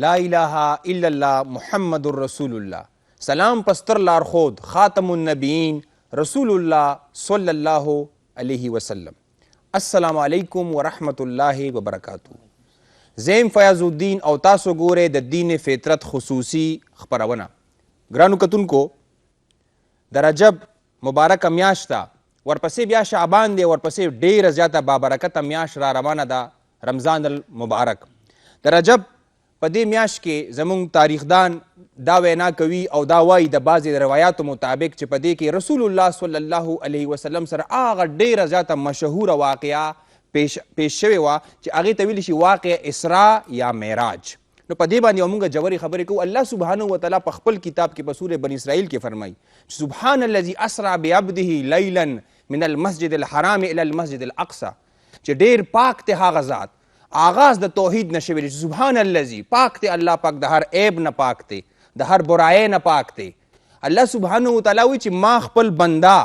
لا اله الا الله محمد رسول الله. سلام پستر لار خود خاتم النبیین رسول الله صلی الله علیه وسلم. السلام علیکم ورحمت الله وبرکاتہ. زیم فیاض الدین او تاسو ګوره د دین فطرت خصوصي خبرونه. ګرانو کتونکو د رجب مبارک میاشت ورپسې بیا شعبان دی، ورپسې ډیره زیاته بابرکته میاشت را روانه ده رمضان المبارک. د رجب په دې میاشت کې زمونږ تاریخدان دا وینا کوي او دا وایي د بعضې روایاتو مطابق چې په دې کې رسول الله صلی الله علیه وسلم سره هغه ډیره زیاته مشهوره واقعه پیش شوې وه چې هغې ته ویلی شي واقع اسراء یا معراج. نو په دې باندې موږ جوړې خبرې کوو. الله سبحانه وتعالی په خپل کتاب کې په سورې بني اسرائیل کې فرمایي چې سبحان الذي اسرا بعبده لیلا من المسجد الحرام الى المسجد الاقصى، چې ډیر پاک ته هغه ذات آغاز د توحید نشوي چې سبحان الذي پاک ته الله پاک د هر عیب نه پاک ته د هر برای نه پاک ته. الله سبحانه وتعالی وایي چې ما خپل بنده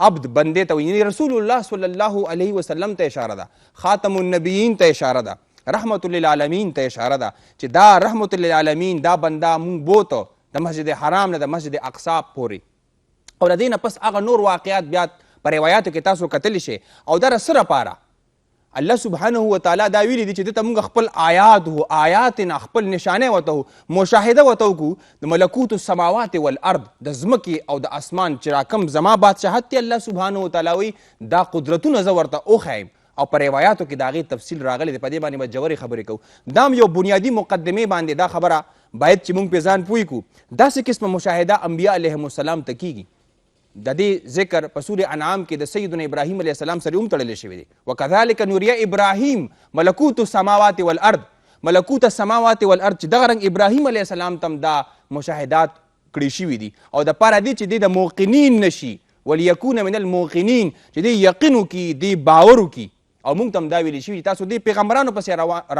عبد بندے ته یعنی رسول الله صلی الله علیه وسلم ته اشاره ده، خاتم النبیین ته اشاره ده، رحمت للعالمین ته اشاره ده چې دا رحمت للعالمین دا بنده مونږ بوته د مسجد حرام نه د مسجد اقصی پورې. او د دې نه پس هغه نور واقعات بیا په روایاتو کې تاسو کتلی شئ. او دا سره پاره الله سبحانه وتعالی دا ویلي دي چې دته موږ خپل آیات نه خپل نشانه وته مشاهده وته وکړو د ملکوت السماوات والارض د ځمکې او د اسمان چې راکم زما بادشاهت دی. الله سبحانه وتعالی وی دا قدرتونه زه ورته وښیم او په روایاتو کې د هغې تفصیل راغلی دی. په دې باندې به جوړې خبرې کوو. دا یو بنیادي مقدمې باندې دا خبره باید چې موږ پې ځان پوه کړو. داسې قسمه مشاهده انبیا علیهم السلام ته کیږي. د دې ذکر په سورې انعام کې د سیدنا ابراهیم علیه السلام سره هم تړلی شوی دی. وکذلک نوریه ابراهیم ملکوت السماوات والارض، ملکوت السماوات والارض چې دغه رنګ ابراهیم علیه السلام ته دا مشاهدات کړي شوي دي او د پاره دی چې دی د موقنین نشي ولیکون من الموقنین چې دی یقین وکړي دی باور وکړي. او موږ ته هم دا ویلي شوي تاسو دې پیغمبرانو پسې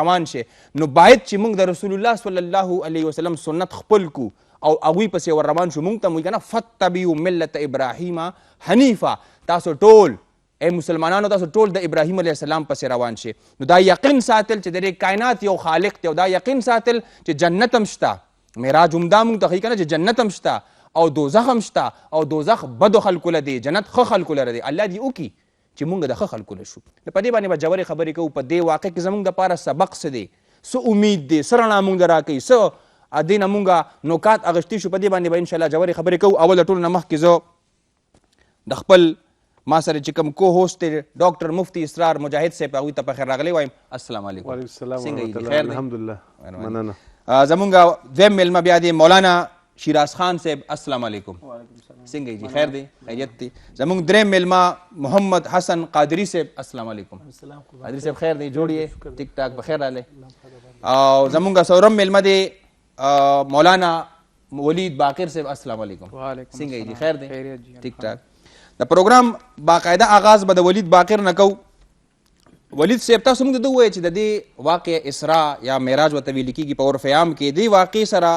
روان شئ نو باید چې موږ د رسول الله صلی الله علیه وسلم سنت خپل کو او هغوی پسې ور روان شو. موږ ته موږ کنه فتبعوا ملت ابراهیم حنیفا، تاسو ټول ای مسلمانانو تاسو ټول د ابراهیم علیه السلام پسې روان شئ. نو دا یقین ساتل چې د کائنات یو خالق دی او دا یقین ساتل چې جنت هم شته، معراج هم دا موږ ته ښیي کنه چې جنت هم شته او دوزخ هم شته او دوزخ بدو خلکو له دی، جنت ښه خلکو لره دی. الله دې وکړي چې موږ د ښه خلکو له شو. په دې باندې به جوړې خبرې کوو. په دې واقع کې زموږ دپاره سبق څه دی، څه امید دی، څه رڼا موږ ته راکوي، څه دې نه مونږه نوکات اغشتي شو. په دې باندې به انشاءالله جوړې خبرې کوو. اول د ټولو نه مخکې زه د خپل ما سره چې کوم کو هوسټ دی ډاکټر مفتی اسرار مجاهد صاحب هغوی ته په خیر راغلی وایم. السلام علیکم. وعلیکم السلام ورحمۃ اللہ. الحمدلله مننه. زمونږ دویم میلمه بیا دی مولانا شیراز خان صاحب. السلام علیکم. څنګه یې جی خیر دی خیریت دی. زمونږ دریم میلمه محمد حسن قادری صاحب. السلام علیکم. قادری صاحب خیر دی جوړ یې ټیک ټاک بخیر رالی. او زمونږ څلورم میلمه دی مولانا ولید باقر صاحب. السلام علیکم. څنګه یې جی خیر دی ټیک ټاک. د پروګرام باقاعده آغاز به د ولید باقر نه کوو. ولید صاحب تاسو موږ ته ده ووایه چې د دې واقع اسراء یا معراج ورته ویل کېږي په عرف عام کې دې واقع سره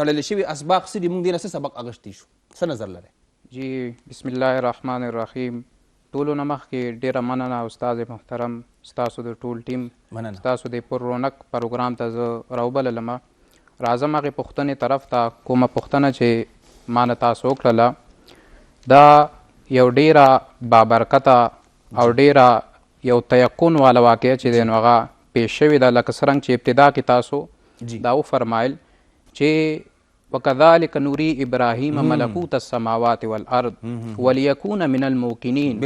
تړلی شوي اسباق څه دي، موږ دې نه څه سبق اخیستی شو، څه نظر لرئ؟ جی بسم الله الرحمن الرحیم. ټولو نه مخکې ډېره مننه استاد محترم ستاسو د ټول ټیم ستاسو د پر رونق پروګرام ته زه راوبللم. راځم هغې پوښتنې طرف ته. کومه پوښتنه چې ما نه تاسو وکړله دا یو ډیره بابرکته او ډیره یو تیقن والا واقعه چې دی نو هغه پیش شوې ده. لکه څرنګه چې ابتدا کې تاسو دا وفرمایل چې وکذلک نوری ابراهیم ملکوت السماوات والارض ولیکون من الموقنین،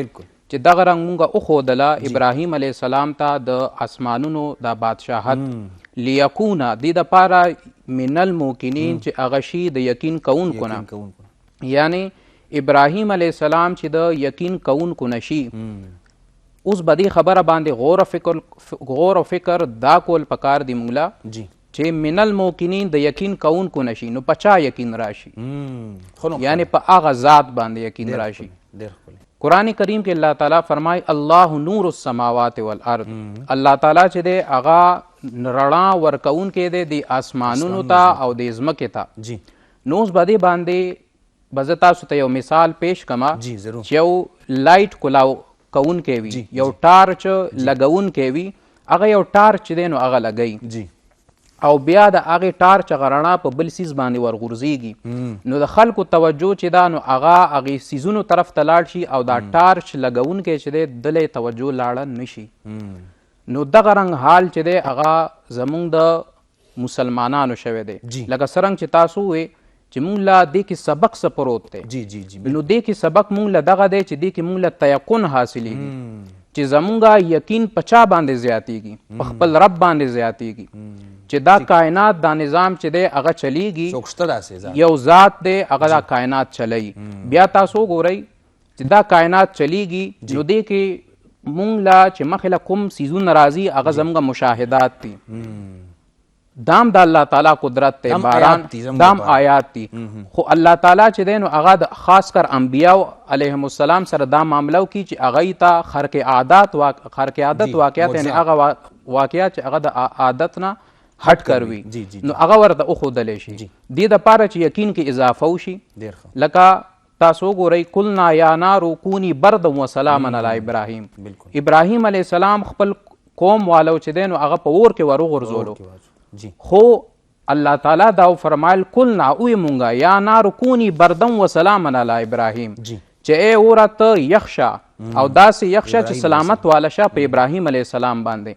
چې دغه رنګ مونږه وښودله ابراهیم علیه السلام ته د اسمانونو دا بادشاهت لیکون دې دپاره من الموقنین چې هغه شي د یقین کوونکو نه، یعنی ابراهیم علیه السلام چې د یقین کوونکو نه شي. اوس به دې خبره باندې غور او فکر دا کول پکار دی موږ چې من الموقنین د یقین کوونکو نشي نو په چا یقین راشي، یعنی په هغه ذات باندې یقین راشي. قرآن کریم کې الله تعالی فرمای الله نور السماوات والارض، الله تعالی چې دی هغه رڼا ورکوونکی دی د اسمانونو ته او د ځمکې ته. نو اوس به دې باندې به زه تاسو ته یو مثال پیش کما چې یو لایټ کلاو کوونکی وي، یو ټارچ لګوونکی وي، هغه یو ټارچ دی نو هغه لګوي او بیا د هغې ټارچ هغه رڼا په بل سیز باندې ورغورځېږي نو د خلکو توجه چې دا نو هغه هغې سیزونو طرف ته لاړ شي او دا ټارچ لګونکی چې دی دلی توجه لاړه نه شي نو دغه رنګ حال چې دی هغه زمونږ د مسلمانانو شوی دی لکه څرنګه چې تاسو ووې چې مونږ له دې کې سبق څه پروت دی نو دې کې سبق مونږ له دغه دی چې دې کې مونږ له تیقن حاصلېږي چې زمونږ یقین په چا باندې زیاتېږي په خپل رب باندې زیاتېږي چې دا کائنات دا نظام چې دی هغه چلیږي یو ذات دی هغه دا کائنات چلی بیا تاسو وګورئ چې دا کائنات چلیږي نو دې کې مونږ له چې مخې له کوم څیزونه راځي هغه زموږ مشاهدات دي دام د الله تعالی قدرت دی باران دام آیات دي خو الله تعالی چې دی نو هغه د خاص کر انبیاو علیهم السلام سره دا معامله وکړي چې هغوی ته خرق عادت واقعیات یعنی هغه واقعیات چې هغه د عادت نه هټ کروي نو هغه ورته وښودلی شي دې دپاره چې یقین کې اضافه وشي لکه تاسو ګورئ قلنا یا نارو کونی بردا وسلاما علی ابراهیم ابراهیم علیه السلام خپل قوم والو چې دی نو هغه په اور کې وروغورځولو خو الله تعالی دا فرمایل قلنا اوی مونږه یا نارو کونی بردا وسلاما علی ابراهیم چې ای اوره ته یخ شه او داسې یخ شه چې سلامت واله شه په ابراهیم علیه السلام باندې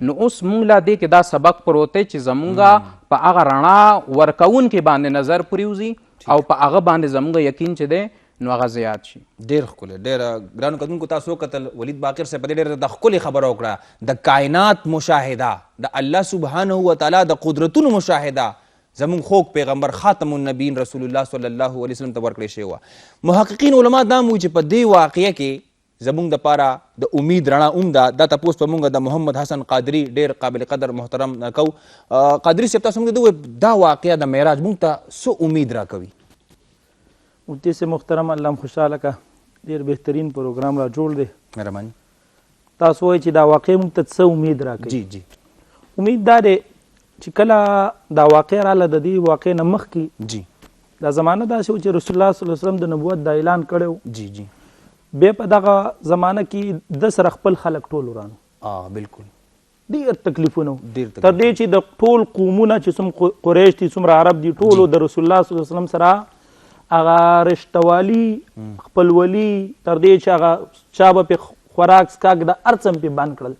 نو اوس مونږ لا دې کې دا سبق پروت دی چې زمونږه په هغه رڼا ورکوونکي باندې نظر پرېوځي او په هغه باندې زمونږ یقین چې دی نو هغه زیات شي. ډېر ښکلی ډېر ګرانو کتونکو تاسو وکتل ولید باقر صاحب په دې ډېره د ښکلې خبره وکړه د کائنات مشاهده د الله سبحانه وتعالی د قدرتونو مشاهده زمون خوږ پیغمبر خاتم النبیین رسول الله صلی الله علیه وسلم ته ورکړې شوې وه. محققین علما دا هم وایي چې په دې واقعه کې زمونږ دپاره د امید رڼا هم ده. دا تپوس په مونږ د محمد حسن قادري ډېر قابل قدر محترم کو قادري صاحب تاسو موږ ته دا واقعه د معراج مونږ ته څه امید راکوي؟ مفتی سے محترم الله خوشحاله کا ډېر بهترین پروګرام را جوړ دی مهرباني. تاسو وایئ چې دا واقع موږ ته څه امید راکوي؟ امید دا دی چې کله دا واقع راله د دې واقع نه مخکې دا زمانه داسې و چې رسول الله صلی الله علیه وسلم د نبوت دا اعلان کړی و بیا په دغه زمانه کې د سره خپل خلک ټول ورانو بالکل ډېر تکلیفونه تر دې چې د ټول قومونه چې څوم قریش دي څومره عرب دي ټولو د رسول الله صلی الله علیه وسلم سره هغه رشتوالي خپلولي تر دې چې هغه چا به پې خوراک څښاک د هر څه پې بند کړل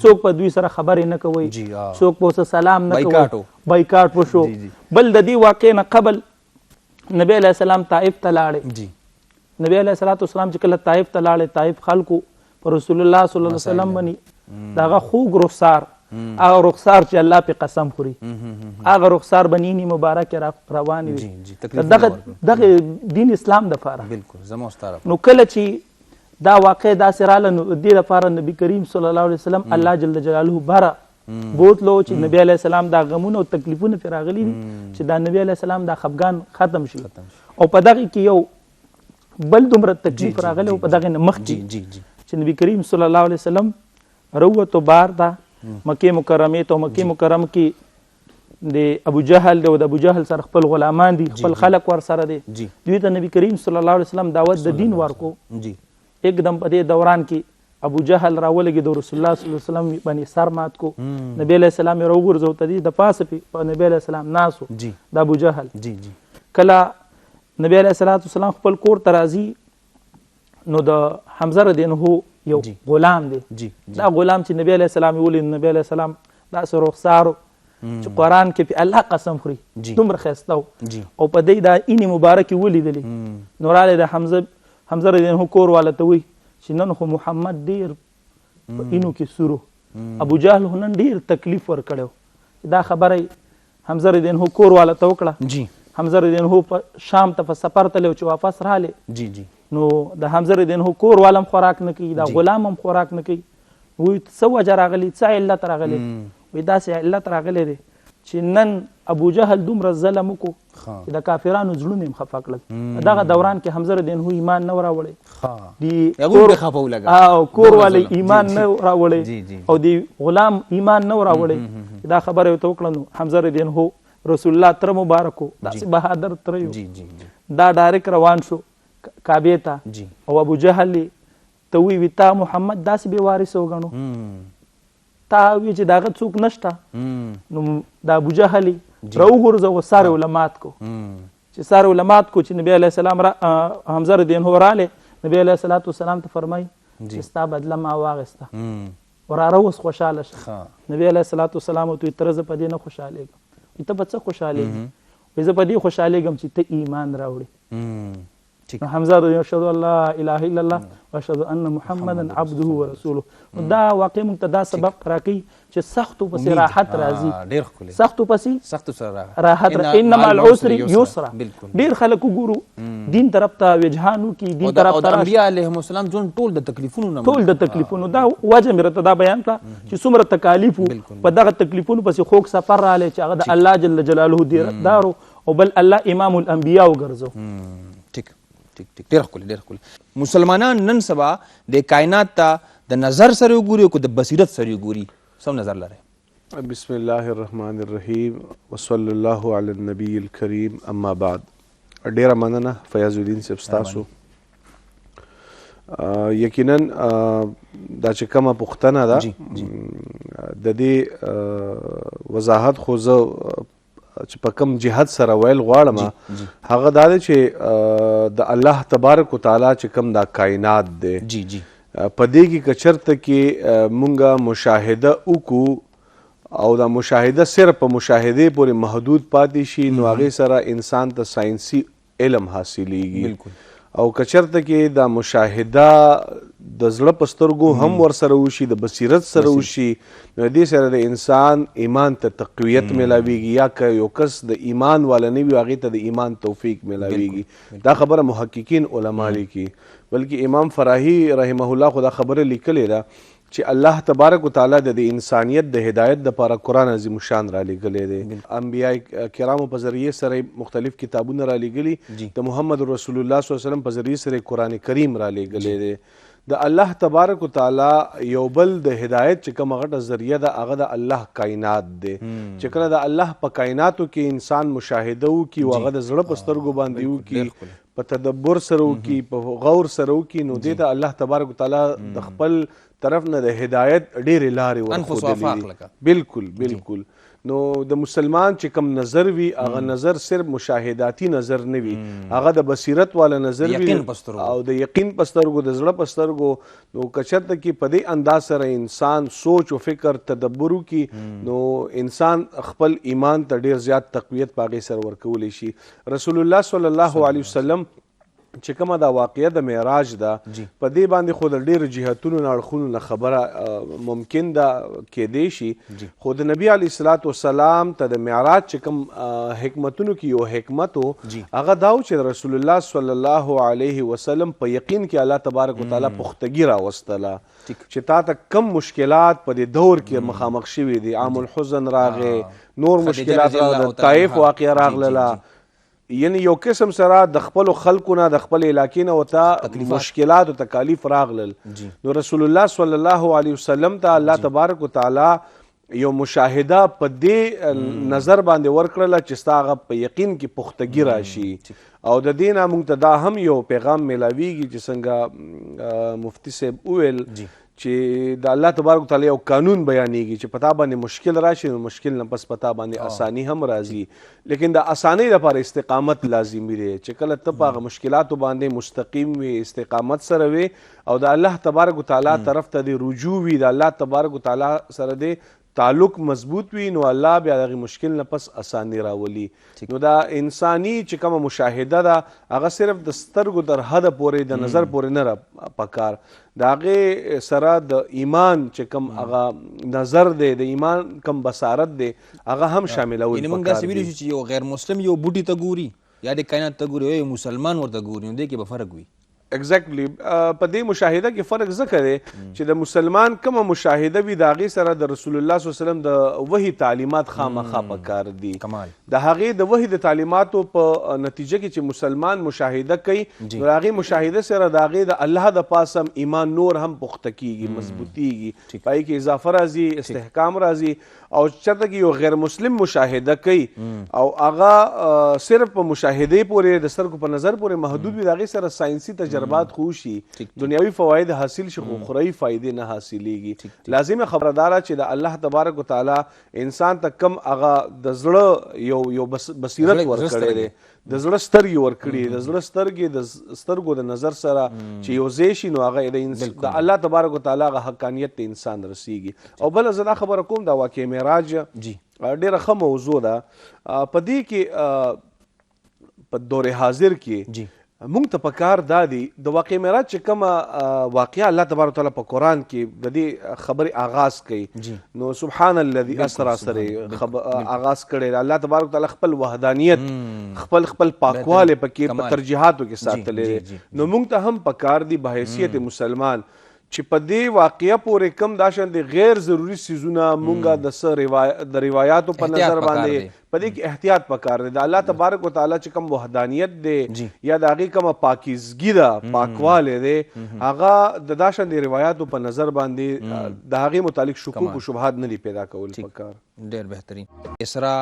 څوک په دوی سره خبرې نه کوئ څوک په ورسره سلام نه کوئ بایکاټ وشو. بل د دې واقع نه قبل نبی علیه السلام طائف ته لاړې نبی علیه الصلاة والسلام چې کله طائف ته لاړې طائف خلکو په رسول الله صلی الله علیه وسلم باندې د هغه خوږ رخسار هغه رخسار چې الله پې قسم خوري هغه رخسار به نینې مبارکې روانې وي دغه دین اسلام دپاره. نو کله چې دا واقع داسې راله نو دې لپاره نبي کریم صلی الله علیه وسلم الله جل جلاله باره بوتلو چې نبی علیه السلام دا غمونه او تکلیفونه پرې راغلي دي چې دا نبی علیه السلام دا خفګان ختم شي او په دغې کې یو بل دومره تکلیف راغلی او په دغې نه مخکې چې نبي کریم صلی الله علیه وسلم روتو بار ته مکې مکرمې ته مکې مکرم کې د ابو جهل دی او د ابو جهل سره خپل غلامان دي خپل خلک ور سره دي دوی ته نبي کریم صلی الله علیه وسلم دعوت د دین ورکو एकदम په دې دوران کې ابو جهل راولګي د رسول الله صلی الله علیه وسلم باندې سر مات کو نبی علیه السلام یې راوغورځو ته دي د پاسه په نبی علیه السلام ناسو د ابو جهل کله نبی علیه السلام خپل کور ته راځي نو د حمزه رضی الله یو غلام دی دا غلام چې نبی علیه السلام یې ولید نبی علیه السلام داسې رخسارو چې قرآن کې په الله قسم خوري دومره ښایسته او په دې دا اینې مبارکې ولیدلې نو رالی د حمزه رضی الله کور والا ته وایي چې نن خو محمد ډېر په اینو کې سورو ابو جهل خو نن ډېر تکلیف ورکړی دا خبره حمزه رضی الله کور والا ته وکړه حمزه رضی الله شام ته په سفر تللی چې واپس رالی نو د حمزه رضی الله کور والا هم خوراک نه کوي دا غلام هم خوراک نه کوي وایي څه وجه راغلی څه علت راغلی وایي داسې علت راغلی دی چې نن ابو جهل دومره ظلم وکړو چې د کافرانو زړونه یې خفه کړل دغه دوران کې حمزه رضی الله ایمان نه راوړی او کور والی ایمان نه راوړی او د غلام ایمان نه راوړی دا خبره یې ورته وکړه نو حمزه رضی الله رسول الله تره مبارکو داسې بهادر تره یو دا ډایرک روان شو کعبې ته او ابو جهل ته وی تا محمد داسې بې وارثه وګڼو تا وی چې داغه څوک نشته نو د ابو جهل راوګرځو ساره علمات کو چې ساره علمات کو چې نبی علیه السلام را حمزه رضی الله عنه رااله نبی علیه الصلاۃ والسلام ته فرمای چې ستا بدله ما واغسته وراره اوس خوشاله شه. نبی علیه الصلاۃ والسلام ته تر زه په دې نه خوشالېږم ته په څه خوشالېږم زه په دې خوشالېږم چې ته ایمان راوړې. حمزه رضی اشهد ان لا اله الا الله واشهد ان محمدا عبده ورسوله دا واقع موږ ته دا سبق راکوي چې سختو پسې راحت راځي سختو پسې راحت انما العسر یسرا. ډېر خلک وګورو دین طرف ته وجهانو کی دین طرف ته انبیاء علیهم السلام ټول د تکلیفونو دا وجه مې راته دا بیان کړه چې څومره تکالیف په دغه تکلیفونو پسې خوږ سفر رالی چې هغه د الله جل جلاله دارو او بل الله امام الانبیاء وګرځو. ټیک ډېر ښکلی. مسلمانان نن سبا د کائنات ته د نظر سره وګوري او د بصیرت سره وګوري سم نظر لري. بسم الله الرحمن الرحیم وصلی الله علی النبی الکریم اما بعد. ډیره مننه فیاض الدین صاحب ستاسو. یقینا دا چې کومه پوښتنه ده د دې وضاحت خو زه چې په کوم جهاد سره ویل غواړم هغه دا دی چې د الله تبارک وتعالی چې کوم دا کائنات دی په دې کې که چېرته کې مونږ مشاهده وکړو او دا مشاهده صرف په مشاهدې پورې محدود پاتې شي نو هغې سره انسان ته ساینسي علم حاصلیږي او که چېرته کې دا مشاهده د زړه په سترګو هم ورسره وشي د بصیرت سره وشي نو دې سره د انسان ایمان ته تقویت میلاویږي یا که یو کس د ایمان والا نه وي هغې ته د ایمان توفیق میلاویږي. دا خبره محققین علما لیکي بلکې امام فراهي رحمه الله خو دا خبره لیکلې ده چې الله تبارک وتعالی د انسانیت د هدایت دپاره قرآن عظیم الشان را لیږلی دی. انبیاء کرامو په ذریعې سره مختلف کتابونه را لیږلي د محمد رسول الله صلی الله علیه وسلم په ذریعې سره قرآن کریم را لیږلی دی. د الله تبارک وتعالی یو بل د هدایت چې کومه غټه ذریعه ده هغه د الله کائنات دی چې کله د الله په کائناتو کې انسان مشاهده وکړي او هغه د زړه په سترګو باندې وکړي په تدبر سره وکړي په غور سره وکړي نو دې ته الله تبارک وتعالی د خپل طرف نه د هدایت ډېرې لارې ورښودلې. بالکل نو د مسلمان چې کوم نظر وي هغه نظر صرف مشاهداتي نظر نه وي هغه د بصیرت والا نظر وي او د یقین په سترګو د زړه په سترګو نو که چېرته کې په دې انداز سره انسان سوچ او فکر تدبر وکړي نو انسان خپل ایمان ته ډېر زیات تقویت په هغې سره ورکولی شي. رسول الله صلی الله علیه وسلم چې کومه دا واقعه د معراج ده په دې باندې خو د ډېرو جهتونو نه اړخونو نه خبره ممکن ده کیدی شي خو د نبي علیه الصلاۃ والسلام ته د معراج چې کوم حکمتونو کې یو حکمت و هغه دا و چې رسول الله صلی الله علیه وسلم په یقین کې الله تبارک وتعالی پختګي راوستله چې تا ته کم مشکلات په دې دور کې مخامخ شوي دي عام الحزن راغې نور مشکلات راغله طایف واقعه راغله یعنی یو قسم سره د خپلو خلکو نه د خپل علاقې نه ورته مشکلات او تکالیف راغلل نو رسول الله صلی الله علیه وسلم ته الله تبارک وتعالی یو مشاهده په دې نظر باندې ورکړله چې ستا هغه په یقین کې پختګي راشي او د دې نه موږ ته دا هم یو پیغام میلاویږي چې څنګه مفتی صاحب وویل چې د الله تبارک وتعالی یو قانون بیانېږي چې پتا باندې مشکل راشي نو مشکل نه پس پتا باندې اسانی هم راځي لیکن د اسانی لپاره استقامت لازمي دی چې کله ته په هغه مشکلاتو باندې مستقیم وي استقامت سره وي او د الله تبارک وتعالی طرف ته د رجوع وي د الله تبارک وتعالی سره د تعلق مضبوط وي نو الله بیا دغه مشکل نه پس اسانی راولي نو دا انساني چې کومه مشاهده ده هغه صرف د سترګو در حد پورې د نظر پورې نه پکار د هغې سره د ایمان چې کوم هغه نظر دی د ایمان کوم بصارت دی هغه هم شاملول یعنې موږ داسې ویلی شو چې یو غیر مسلم یو بوټي ته ګوري یا د کائنات ته ګوري یو مسلمان ورته ګوري نو دې کې به فرق وي. ایگزیکټلی په دې مشاهده کې فرق ځکه دی چې د مسلمان کومه مشاهده وي د هغې سره د رسول الله صلی الله علیه وسلم د وحي تعلیمات خامخا پکار دي د هغې د وحي د تعلیماتو په نتیجه کې چې مسلمان مشاهده کوي نو د هغې مشاهده سره د هغې د الله د پاسه ایمان نور هم پخته کیږي مضبوطیږي په هغې کې اضافه راځي استحکام راځي او چېرته کې یو غیر مسلم مشاهده کوي او هغه صرف په مشاهدې پورې د سترګو په نظر پورې محدود وي د هغې سره ساینسي تجربه تجربات خو شي دنیوي فواید حاصل شي خو اخروی فائدې نه حاصلېږي لازمه خبردار چې د الله تبارک وتعالی انسان ته کم هغه د زړه یو بصیرت ورکړی دی د زړه سترګې ورکړي د زړه سترګې د سترګو د نظر سره چې یو ځای شي نو هغه د الله تبارک وتعالی هغه حقانیت ته انسان رسیږي او بله زه دا خبره کوم دا واقع معراج ډېره ښه موضوع ده په دې کې په دور حاضر کې مونږ ته پکار دا دی د واقع معراج چې کومه واقعه الله تبارک وتعالی په قرآن کې د دې خبرې آغاز کوي نو سبحان الذي اسرا سره آغاز کړی الله تبارک وتعالی خپل وحدانیت خپل پاکواله پکې په ترجیحاتو کې ساتلې نو مونږ ته هم پکار دی بحیثیت مسلمان چې په دې واقعه پورې کم داشن د غیر ضروري سيزونه مونږه د روایتو په نظر باندې په دې کې احتیاط پکار دی د الله تبارک وتعالی چې کوم وحدانیت دی یا د هغې کومه پاکیزګي ده پاکوالی دی هغه د داشن د روایتو په نظر باندې د هغې متعلق شکوک و شبهات نه دي پیدا کول پکار ډېر بهترین اسرا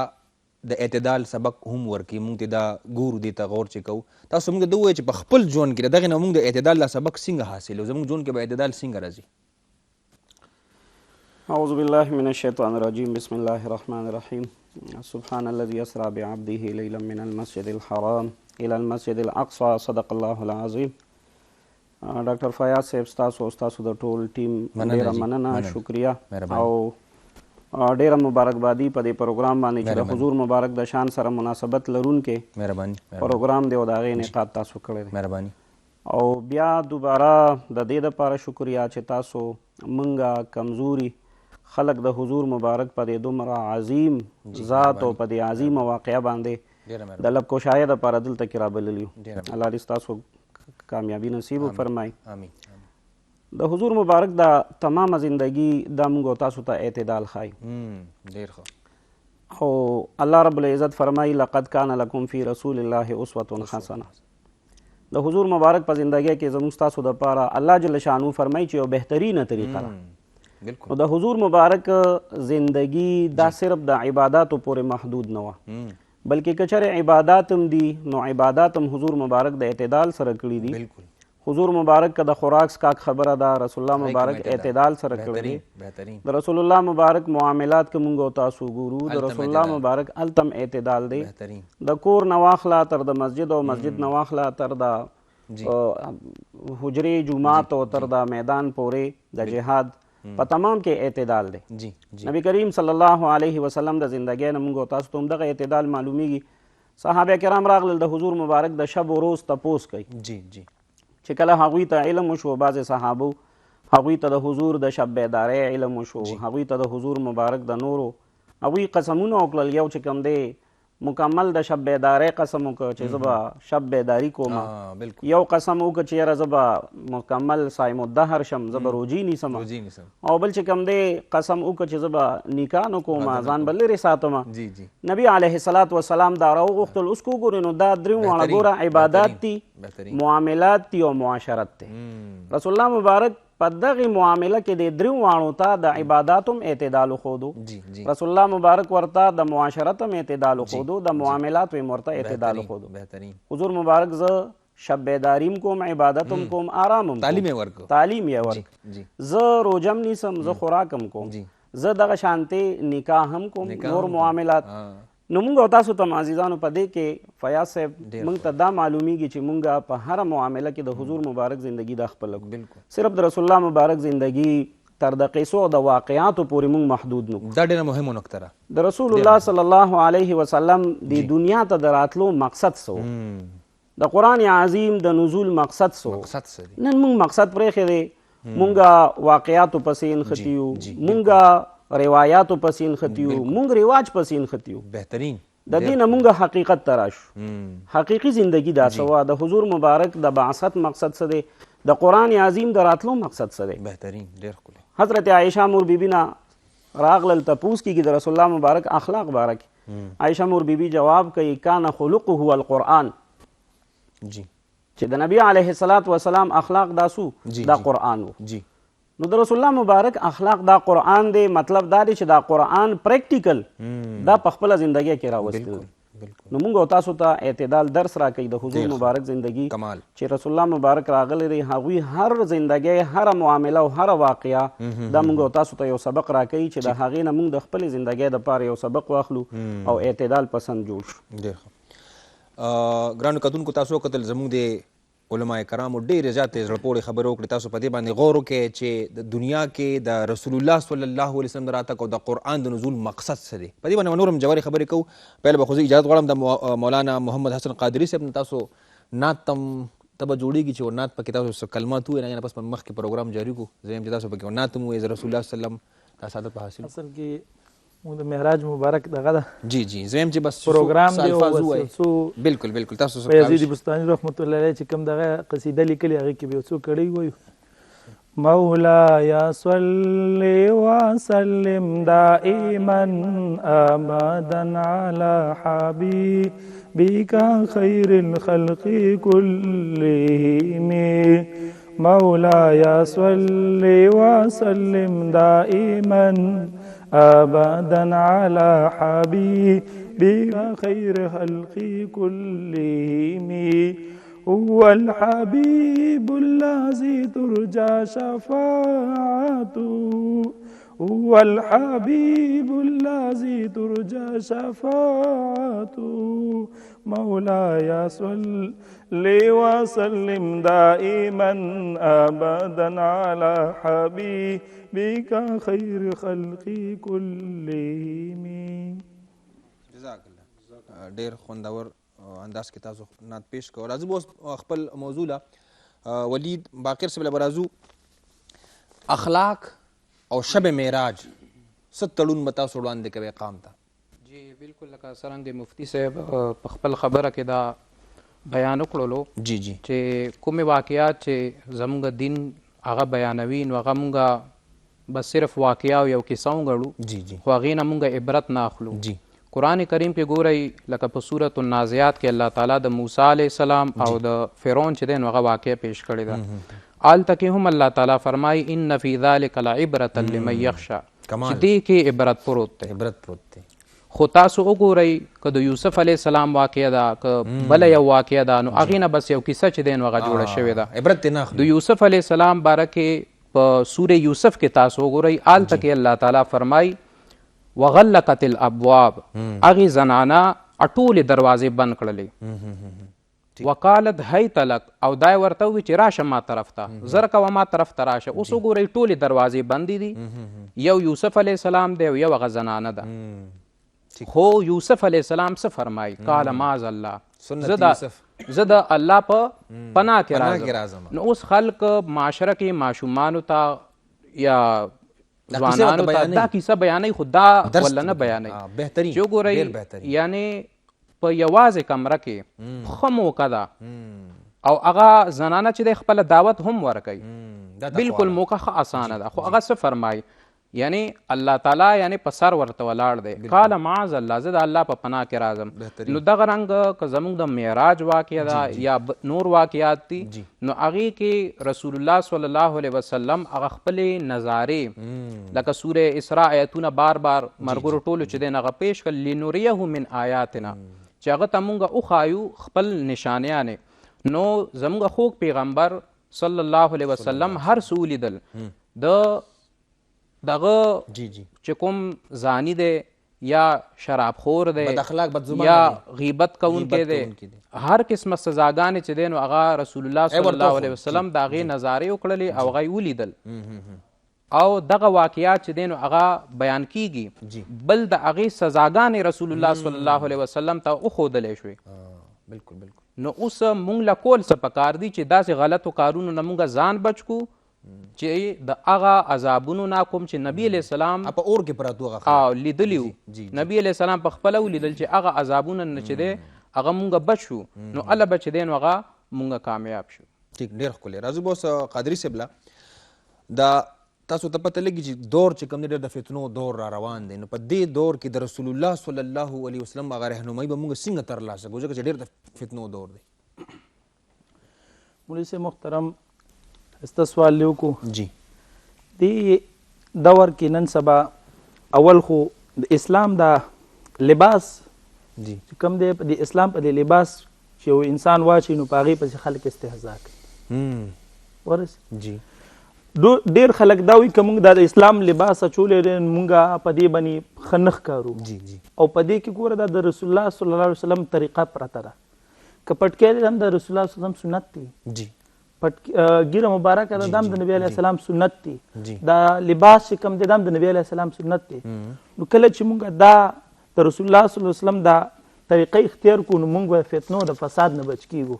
د اعتدال سبق هم ورکي مونږ ته دا ګورو دې ته غور چې کوو تاسو مونږ ته ووایئ چې په خپل ژوند کې د دغې نه مونږ د اعتدال دا سبق څنګه حاصلو زموږ ژوند کې به اعتدال څنګه راځي اعوذ بالله من الشیطان الرجیم بسم الله الرحمن الرحیم سبحان الذي اسرى بعبده ليلا من المسجد الحرام الى المسجد الاقصى صدق الله العظیم ډاکټر فیاض صاحب ستاسو د ټول ټیم ډېره مننه شکریه او ډیره مبارکبادي په دې پروګرام باندې چې د حضور مبارک د شان سره مناسبت لرونکې پروګرام دی او د هغې انعقاد تاسو کړی دی او بیا دوباره د دې دپاره شکریه چې تاسو مونږه کمزوري خلق د حضور مبارک په دې دومره عظیم ذات او په دې عظیمه واقعه باندې د لبکشایه دپاره دلته کې رابللي یو الله دې ستاسو کامیابي نصیب وفرمایي د حضور مبارک دا تمامه زندگی دا مونږ تاسو ته اعتدال ښایي ډېر ښه او الله رب العزت فرمایي لقد کان لکم فی رسول الله اسوة حسنه د حضور مبارک په زندگی کې زموږ ستاسو دپاره الله جل شانو فرمایي چې یو بهترینه طریقه ده نو د حضور مبارک زندگی دا صرف د عباداتو پورې محدود نه وه بلکې که چېرې عبادات هم دي نو عبادات هم حضور مبارک د اعتدال سره کړي دي بالکل حضور مبارک که د خوراک سکاک خبره ده رسول الله مبارک اعتدال سره کړی د رسول الله مبارک معاملات که مونږ او تاسو ګورو د رسول الله مبارک التم اعتدال دی د کور نه واخله تر د مسجد او مسجد نه واخله تر د حجرې جومات او تر د میدان پورې د جهاد په تمام کې اعتدال دی نبی کریم صلی الله علیه وسلم د زندګۍ نه مونږ او تاسو ته هم دغه اعتدال معلومیږي صحابه کرام راغلل د حضور مبارک د شب و روز تپوس کوي چې کله هغوی ته علم وشو بعضې صحابو هغوی ته د حضور د شب بیدارۍ علم وشو هغوی ته د حضور مبارک د نورو هغوی قسمونه وکړل یو چې کوم دی مکمل د شب بیدارۍ قسم وکړه چې زه به شب بیداري کوم یو قسم وکړه چې یاره زه به مکمل صایم الدهر شم زه به روجي نیسم او بل چې کوم دی قسم وکړه چې زه به نکاح نه کوم ځان به لرې ساتم نبي علیه الصلاة وسلام دا راوغوښتل اوس که وګورئ نو دا درې واړه ګوره عبادات دي معاملات دي او معاشرت دی رسول الله مبارک په دغې معامله کې د درېو واړو ته د عباداتو هم اعتدال وښودو رسول الله مبارک ورته د معاشرت هم اعتدال وښودو د معاملاتو هم ورته اعتدال وښودو حضور مبارک زه شب بیداریم کوم عبادت هم کوم آرام هم تعلیم یې ورک زه روجم نیسم زه خوراک هم کوم زه دغه شانتې نکاح هم کوم نور معاملات نو مونږ او تاسو ته عزیزانو په دې کې فیاض صاحب مونږ ته دا معلومیږي چې مونږ په هره معامله کې د حضور مبارک زندگی دا خپله کړو صرف د رسول الله مبارک زندگی تر د قصو د واقعاتو پورې مونږ محدود نو دا ډېره مهمه نقطه ده د رسول الله صلی الله علیه وسلم د دنیا ته د راتلو مقصد څه و د قرآن عظیم د نزول مقصد څه و نن مونږ مقصد پرېښی دی مونږ واقعاتو پسې نښتي یو مونږ روایاتو پسې نښتي یو مونږ رواج پسې نښتي یو بهترین د دې نه مونږ حقیقت ته راشو حقیقي زندگی دا څه وه د حضور مبارک د بعثت مقصد څه دی د قرآن عظیم د راتلو مقصد څه دی بهترین ډېر ښکلی حضرت عایشه مور بیبي نه راغلل تپوس کېږي د رسول الله مبارک اخلاق باره کې عایشه مور بیبي جواب کوي کان خلقه القرآن چې د نبی علیه الصلاة وسلام اخلاق دا سو دا قرآن و نو د رسول الله مبارک اخلاق دا قرآن دی مطلب دا دی چې دا قرآن پریکټیکل دا په خپله زندګۍ کې راوستل نو موږ تاسو ته اعتدال درس راکوي د حضور مبارک زندگی کمال چې رسول الله مبارک راغلی دی هغوی هر زندګۍ هر معامله او هر واقعه دا موږ تاسو ته یو سبق راکوي چې د هغې نه موږ د خپلې زندګۍ دپاره یو سبق واخلو او اعتدال پسند جوړ شو. ډېر ښه. ګرانو کتونکو تاسو وکتل زموږ د علماء کرامو ډېرې زیاتې زړه پورې خبرې وکړې. تاسو په دې باندې غور وکړئ چې د دنیا کې د رسول الله صلی الله علیه وسلم د راتګ او د قرآن د نزول مقصد څه دی. په دې باندې نور هم ژورې خبرې کوو. پیل به خو زه اجازت غواړم د مولانا محمد حسن قادري صاحب نه تاسو نعت ته به جوړېږي چې نعت پکې تاسو څه کلمات ووایئ نه پس مخکې پروګرام جاري کړو. زه یم چې تاسو پکې نعت هم ووایئ رسول الله صلی الله علیه وسلم دا سعادت په حاصل. اصل کې مونږ د معراج مبارک دغه ده جی جی زه یم چې بس پروګرام دی الفاظ او ووایئ. څو بالکل بالکل تاسو فیض بستانی رحمت الله علیه چې کوم دغه قصیده لیکلې هغې کې به یو څو کړی وایو. مولاي صل وسلم دائما ابدا على حبيبك خير الخلق كلهم. مولاي صل وسلم دائما ابدا على حبيبك خير خلق كلهم. هو الحبيب الذي ترجى شفاعته. هو الحبيب الذي ترجى شفاعته. مولاي صل وسلم دائما ابدا على حبيبك خير خلق كلهم. جزاک الله. ډېر خوندور انداز کې تاسو نعت پیش کوو. راځو به اوس خپل موضوع له ولید باقر صاحب له به راځو. اخلاق او شب معراج څه تړون به تاسو وړاندې کوئ قام ته؟ جی بالکل لکه څرنګه مفتی صاحب په خپل خبره کې دا بیان وکړلو جی جی چې کومې واقعات چې زموږ دین هغه بیانوي نو هغه مونږ بس صرف واقعه او یو کیسه وګڼو جی جی خو هغې نه مونږ عبرت نه اخلو. جی قرآن کریم کې ګورئ لکه په صورت النازعات کې الله تعالی د موسی علیه السلام او د فرعون چې دی نو هغه واقعه پیش کړې ده. هلته کې هم الله تعالی فرمایي ان فی ذلک لعبرة لمن یخشی چې دې کې عبرت پروت دی. عبرت پروت دی. خو تاسو وګورئ که د یوسف علیه السلام واقعه ده که بله یو واقعه ده نو هغې نه بس یو کیسه چې دی نو هغه جوړه شوې ده. عبرت نه اخلو. د یوسف علیه السلام باره کې په سوره یوسف کې تاسو وګورئ هلته کې الله تعالی فرمایي وغلقت الابواب هغې زنانه ټولې دروازې بند کړلې وقالت هیت لک او دا یې ورته ووایي چې راشه ما طرف ته زر کوه ما طرف ته راشه. اوس وګورئ ټولې دروازې بندې دي یو یوسف علیه السلام دی او یو هغه زنانه ده. خو یوسف علیه السلام څه فرمایي قال معاذ الله زه د الله په پناه کې راځم. نو اوس خلک معاشره کې ماشومانو ته یا ځوانانو ته دا کیسه بیانوي خو دا ولا نه بیانوي چې وګورئ یعنې په یوازې کمره کې ښه موقع ده او هغه زنانه چې دی خپله دعوت هم ورکوي بالکل موقع ښه اسانه ده. خو هغه څه فرمایي یعنی الله تعالی یعنی په سر ورته ولاړ دی قال معاذ الله زه د الله په پناه کې راځم. نو دغه رنګ که زموږ د معراج واقعه ده یا نور واقعات دي نو هغې کې رسول الله صلی الله علیه وسلم هغه خپلې نظارې لکه سوره اسراء آیتونه بار بار مرګرو ټولو چې دی هغه پیش کړل لنوریه من آیاتنا چې هغه ته مونږ وښایو خپل نشانیانې. نو زموږ خوږ پیغمبر صلی الله علیه وسلم هر څه ولیدل. دغه چې کوم زانی دی یا شراب خور دی یا غیبت کوونکی دی هر قسمه سزاګانې چې دی نو هغه رسول الله صلی الله علیه وسلم د هغې نظارې وکړلې او هغه یې ولیدل او دغه واقعات چې دی نو هغه بیان کیږي بل د هغې سزاګانې رسول الله صلی الله علیه وسلم ته وښودلی شوې. بالکل بالکل. نو اوس مونږ له کول څه پکار دي چې داسې غلطو کارونو نه مونږ ځان بچ کړو چې د هغه عذابونو نه کوم چې نبی علیه السلام په اور کې پراته هغه لیدلي وو. نبی علیه السلام په خپله ولیدل چې هغه عذابونه نه چې دی هغه مونږ بچ شو نو الله به چې دی نو هغه مونږ کامیاب شو. ټیک ډېر ښکلی. راځو به اوس قادري صاحب له دا تاسو ته پته لګي چې دور چې کوم دی ډېر د فتنو دور را روان دی نو په دې دور کې د رسول الله صلی الله علیه وسلم هغه رهنمایي به مونږ څنګه ترلاسه کړو ځکه چې ډېر د فتنو دور دی. مولوي صاحب محترم استا سوال لیو کو جی دی دور کې نن سبا اول خو د اسلام دا لباس چې کوم دی په د اسلام په د لباس چې یو انسان واچي نو په هغې پسې خلک استهزا کوي ورسې ډېر خلک دا وایي که موږ دا د اسلام لباس اچولی دی موږ په دې باندې ښه نه ښکارو او په دې کې ګوره دا د رسول الله صلی الله علیه وسلم طریقه پرته ده که پټکی دی هم د رسول الله صلی الله علیه وسلم سنت دی ګیره مبارکه ده دا هم د نبي علیه السلام سنت دی دا لباس چې کوم دی دا هم د نبي علیه السلام سنت دی نو کله چې موږ دا د رسول الله صلی الله علیه وسلم دا طریقه اختیار کړو نو موږ به فتنو د فساد نه بچ کیږو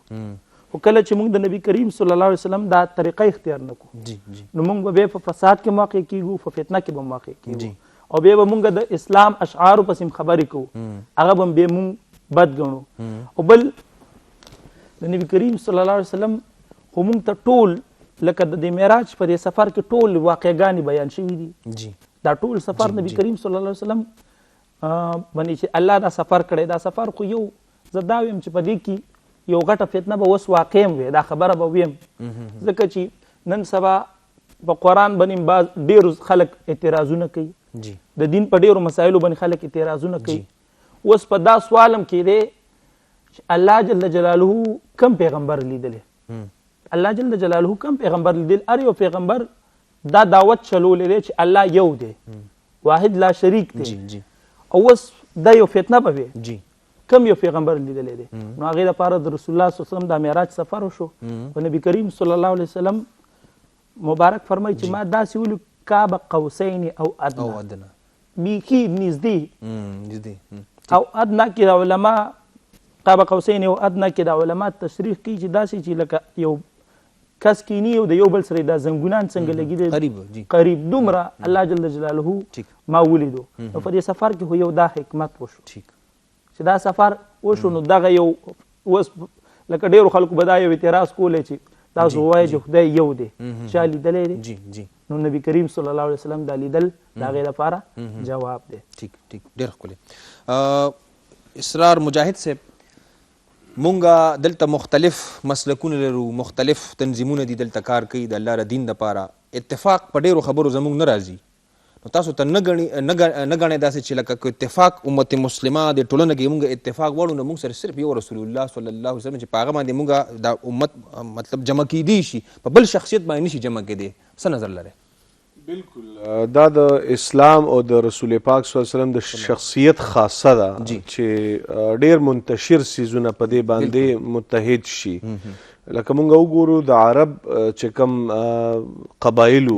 خو کله چې موږ د نبی کریم صلی الله علیه وسلم دا طریقه اختیار نه کړو نو موږ به په فساد کې واقع کیږو په فتنه کې به واقع کیږو او به موږ د اسلام اشعار پسې خبرې کوو هغه به موږ بد ګڼو او بل د نبی کریم صلی الله علیه وسلم خو موږ ته ټول لکه د معراج په دې سفر کې ټول واقعګانې بیان شوي دي دا ټول سفر نبی کریم صلی الله علیه وسلم باندې چې الله دا سفر کړی دا سفر خو یو زه دا ویم چې په دې کې یو غټه فتنه به اوس واقع وي دا خبره به ویم ځکه چې نن سبا په قرآن باندې بعض ډېر خلک اعتراضونه کوي د دین په ډېرو مسایلو باندې خلک اعتراضونه کوي اوس په دا سوال هم کې دی چې الله جل جلاله کم پیغمبر لیدلی الله جل جلاله کم پیغمبر لیدل هر یو پیغمبر دا دعوت چلولی دی چې الله یو دی واحد لا شریک دی او اوس دا یو فتنه به وي کم یو پیغمبر لیدلی دی نو هغې لپاره د رسول الله صلی الله علیه وسلم دا معراج سفر وشو په نبی کریم صلی الله علیه وسلم مبارک فرمایي چې ما داسې ولي کعب قوسین او ادنا بیخي نږدې او ادنا کې د علما قاب قوسین او ادنا کې د علما تشریح کوي چې داسې چې لکه یو کس کینی او د یو بل سره د زنګونان څنګه لګي دی قریب دومره الله جل جلاله ما ولیدو نو په دې سفر کې خو یو دا حکمت وشو چې دا سفر وشو نو دغه یو اوس لکه ډېرو خلکو به دا یو اعتراض کولی چې تاسو ووایئ چې خدای یو دی چا لیدلی دی نو نبی کریم صلی الله علیه وسلم دا لیدل د هغې لپاره جواب دی ټیک ډېر ښکلی اسرار مجاهد صاحب مونږه دلته مختلف مسلکونه لرو مختلف تنظیمونه دي دلته کار کوي د الله د دین دپاره اتفاق په ډېرو خبرو زموږ نه راځي نو تاسو ته نه ګڼئ داسې چې لکه اتفاق امت مسلمه د ټولنه کې مونږ اتفاق غواړو نو مونږ سره صرف یو رسول الله صلی الله علیه وسلم چې په هغه باندې مونږ دا امت مطلب جمع کیدی شي په بل شخصیت باندې نشي جمع کیدی څه نظر لرئ بالکل دا د اسلام او د رسول پاک صلی الله علیه وسلم د شخصیت خاصه ده چې ډیر منتشر سیزونه په دې باندې متحد شي لکه مونږ وګورو د عرب چې کوم قبایلو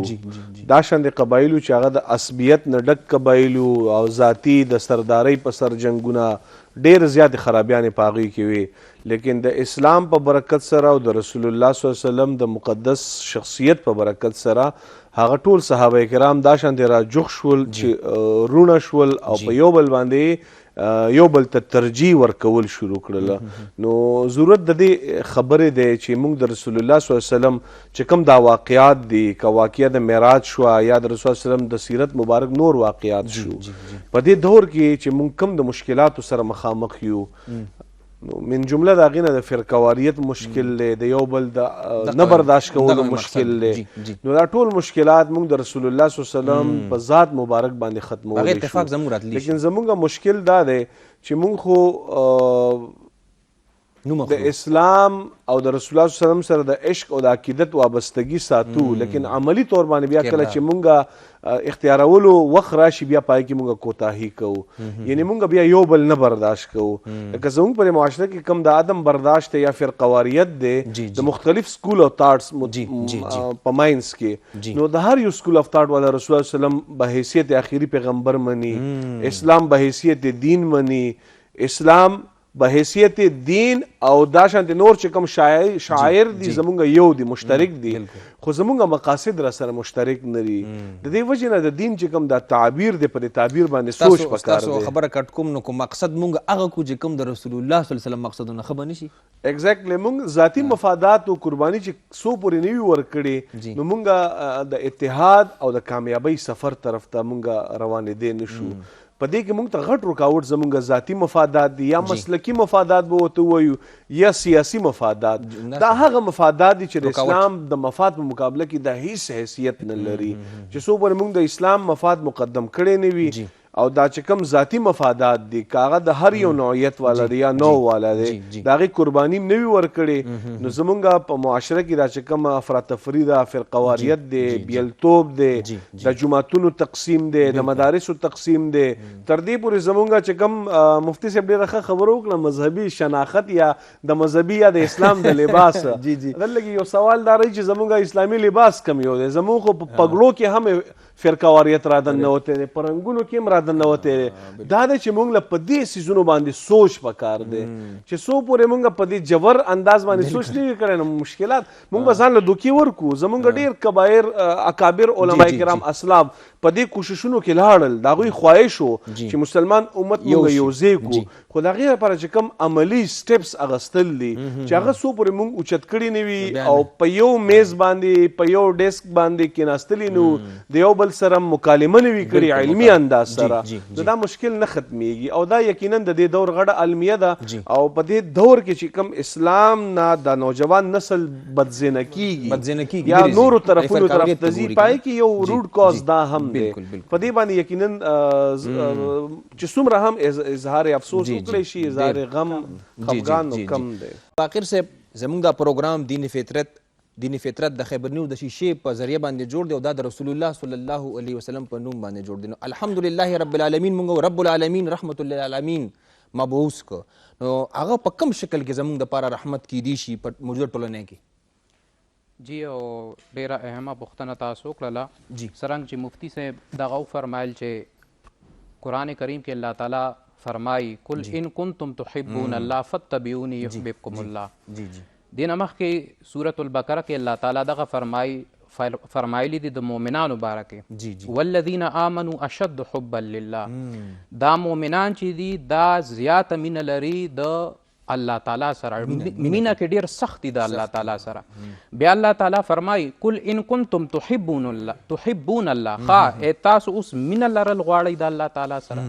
دا شان د قبایلو چې هغه د عصبیت نه ډک قبایلو او ذاتی د سردارۍ په سر جنګونه ډیر زیات خرابیانې په هغوی کې وي لیکن د اسلام په برکت سره او د رسول الله صلی الله علیه وسلم د مقدس شخصیت په برکت سره هغه ټول صحابه کرام دا شان را جوخ شول چې رونه شول او په یو بل باندې یو بل ته ترجیح ورکول شروع کړله نو ضرورت د دې خبرې دی چې موږ د رسول الله صلی الله علیه وسلم چې کوم دا واقعات دي که واقعه د معراج شوه یا د رسول الله صلی الله علیه وسلم د سیرت مبارک نور واقعات شو په دې دور کې چې موږ کوم د مشکلاتو سره مخامخ یو من جمله د هغې نه د فرقواریت مشکل دی د یو بل د نه برداشت کولو مشکل دی نو دا ټول مشکلات موږ د رسول الله صلی الله علیه وسلم په ذات مبارک باندې ختمولی شو لیکن زموږ مشکل دا دی چې موږ خو د اسلام او د رسول الله صلی الله علیه وسلم سره د عشق او د عقیدت وابستګي ساتو لیکن عملی طور باندې بیا کله چې موږ اختیارولو وخت راشي بیا پای کې موږ کوتاهي کوو یعنی موږ بیا یو بل نه برداشت کوو لکه زموږ په معاشره کې کم د عدم برداشت یا فرقواریت دی د مختلف سکول اف تاټس په ماینس کې نو د هر یو سکول اف تاټ والا رسول الله صلی الله علیه وسلم به حیثیت آخري پیغمبر مني اسلام به حیثیت دین مني اسلام به حیثیت دین او دا شانتې نور چې کوم شاعر دي زمونږ یو دي مشترک دي خو زمونږ مقاصد را سره مشترک نه دي د دې وجې نه د دین چې کوم دا تعبیر دی په دې تعبیر باندې سوچ پکار دی خبره کټ کوم نو کوم مقصد مونږ هغه کو چې کوم د رسول الله صلی الله علیه وسلم مقصدونه خبر نشي ایگزیکټلی مونږ ذاتی مفادات او قرباني چې سو پورې نه وي ورکړي نو مونږ د اتحاد او د کامیابی سفر طرف ته مونږ روانېدی نشو په دې کې موږ ته غټ رکاوټ زموږ ذاتي مفادات دي یا مسلکي مفادات به ورته ووایو یا سیاسي مفادات دا هغه مفادات دي چې د اسلام د مفاد په مقابله کې دا هیڅ حیثیت نه لري چې څو پورې موږ د اسلام مفاد مقدم کړی نه وي او دا چې کوم ذاتی مفادات دي کاغه د هر یو نوعیت والا دی یا نو والا دی دا غي قرباني نوی ورکړي نو زمونږه په معاشره کې دا چې کوم افراطفری ده فرقواریت دی بیلتوب دی د جماعتونو تقسیم دی د مدارسو تقسیم دی تر دې پورې زمونږه چې کوم مفتی صاحب ډېره ښه خبره وکړه مذهبي شناخت یا د مذهبي یا د اسلام د لباس دلته یو سوال دا رہی چې زمونږه اسلامي لباس کم یو دی زمونږ خو په پګړو کې هم فرقواریت را دننوتی دی پرنګونو کې هم را دننوتی دی دا دی چې موږ له په دې څیزونو باندې سوچ پکار دی چې څو پورې موږ په دې جبر انداز باندې سوچ نه وي کړی نو مشکلات موږ به ځان له دوکې ورکو زمونږ ډېر کبایر اکابر علما کرام اسلام په دې کوششونو کې لاړل د هغوی خواهش و چې مسلمان امت موږ یوځای کړو خو د هغې لپاره چې کوم عملي سټپس اخیستل دي چې هغه څو پورې موږ اوچت کړي نه وي او په یو میز باندې په یو ډیسک باندې کېناستلي نو د یو بل سره مکالمه نه وي کړې علمي انداز سره نو دا مشکل نه ختمیږي او دا یقینا د دې دور غړه المیه ده او په دې دور کې چې کوم اسلام نه د نوجوان نسل بدزنه کیږي یا نورو طرفونو طرف ته ځي پای کې یو روټ کاز دا هم دی په دې باندې یقینا چې څومره هم اظهار افسوس وکړی شي اظهار غم خفګان نو کم دی باقر صاحب زموږ دا پروګرام دین فطرت د خیبر نیوز د شیشې په ذریعه باندې جوړ دی او دا د رسول الله صلی الله علیه وسلم په نوم باندې جوړ دی نو الحمدلله رب العالمین موږ رب العالمین رحمت للعالمین مبعوث کو نو هغه په کم شکل کې زموږ دپاره رحمت کیدی شي په موجوده ټولنه کې جی او ډیره اهمه پوښتنه تاسو وکړله جی څرنګه چې مفتی صاحب دغه وفرمایل چې قرآن کریم کې الله تعالی فرمایي قل ان کنتم تحبون الله فاتبعوني یحببکم الله جی جی دینه مخکې سورة البقره کې الله تعالی دغه فرمایلی دي د مؤمنانو باره کې جی جی والذین آمنوا اشد حبا لله دا مؤمنان چې دي دا زیاته مینه لري د الله تعالی سره مینه کې ډیر سخت دي د الله تعالی سره بیا الله تعالی فرمایي قل ان کنتم تحبون الله ښه تاسو اوس مینه لرل غواړئ د الله تعالی سره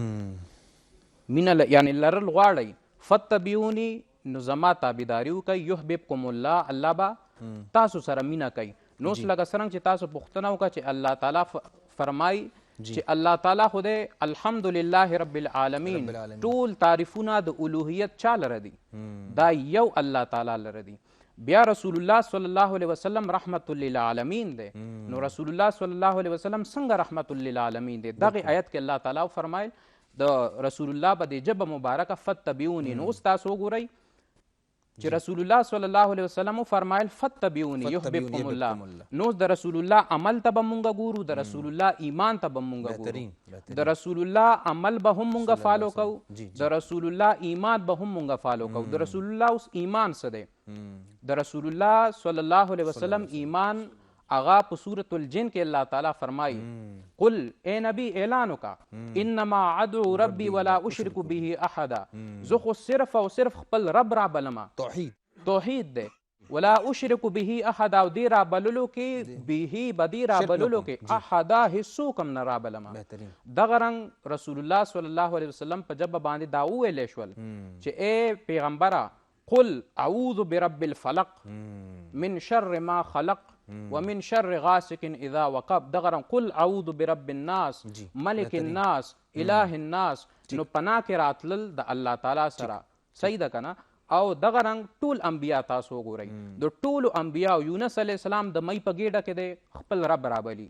مینه یعنی لرل غواړئ فتبعوني نو زما تابعداري وکئ یحببکم الله الله به تاسو سره مینه کوي نو اوس لکه څرنګه چې تاسو پوښتنه وکړه چې الله تعالی فرمایي چې الله تعالی خو دی الحمدلله رب العالمین ټول تعریفونه د الوهیت چا لره دي دا یو الله تعالی لره دي بیا رسول الله صلی الله علیه وسلم رحمت للعالمین دی نو رسول الله صلی الله علیه وسلم څنګه رحمت للعالمین دی دغه آیت کې الله تعالی فرمایل د رسول الله په دې ژبه مبارکه فتبعوني نو اوس تاسو وګورئ چې رسول الله صلی الله علیه وسلم فرمایل فتبعوني یحببکم الله نو د رسول الله عمل ته به مونږ ګورو د رسول الله ایمان ته به مونږ ګورو د رسول الله عمل به هم مونږ فالو کوو د رسول الله ایمان به هم مونږ فالو کوو د رسول الله اوس ایمان څه دی د رسول الله صلی الله علیه وسلم ایمان اغا په سورة الجن کې الله تعالی فرمائی قل اے نبی اعلانو کا انما ادعو ربی ولا اشرک به احدا زه خو صرف او صرف خپل رب را بلما توحید دی ولا اشرک به احدا او دی را بللو کې به بدی را بللو کې احدا هیڅوک هم نه را بلما دغه رنګ رسول الله صلی الله علیه وسلم په ژبه باندې دا وویلی شول چې اے پیغمبره قل اعوذ برب الفلق من شر ما خلق ومن شر غاسق اذا وقب دغرم قل اعوذ برب الناس ملک الناس اله الناس نو پناه کې راتلل د الله تعالی سره صحیح ده کنه او دغه رنګ ټول انبیا تاسو وګورئ د ټولو انبیا یونس علیه السلام د مۍ په ګېډه کې دی خپل رب رابلي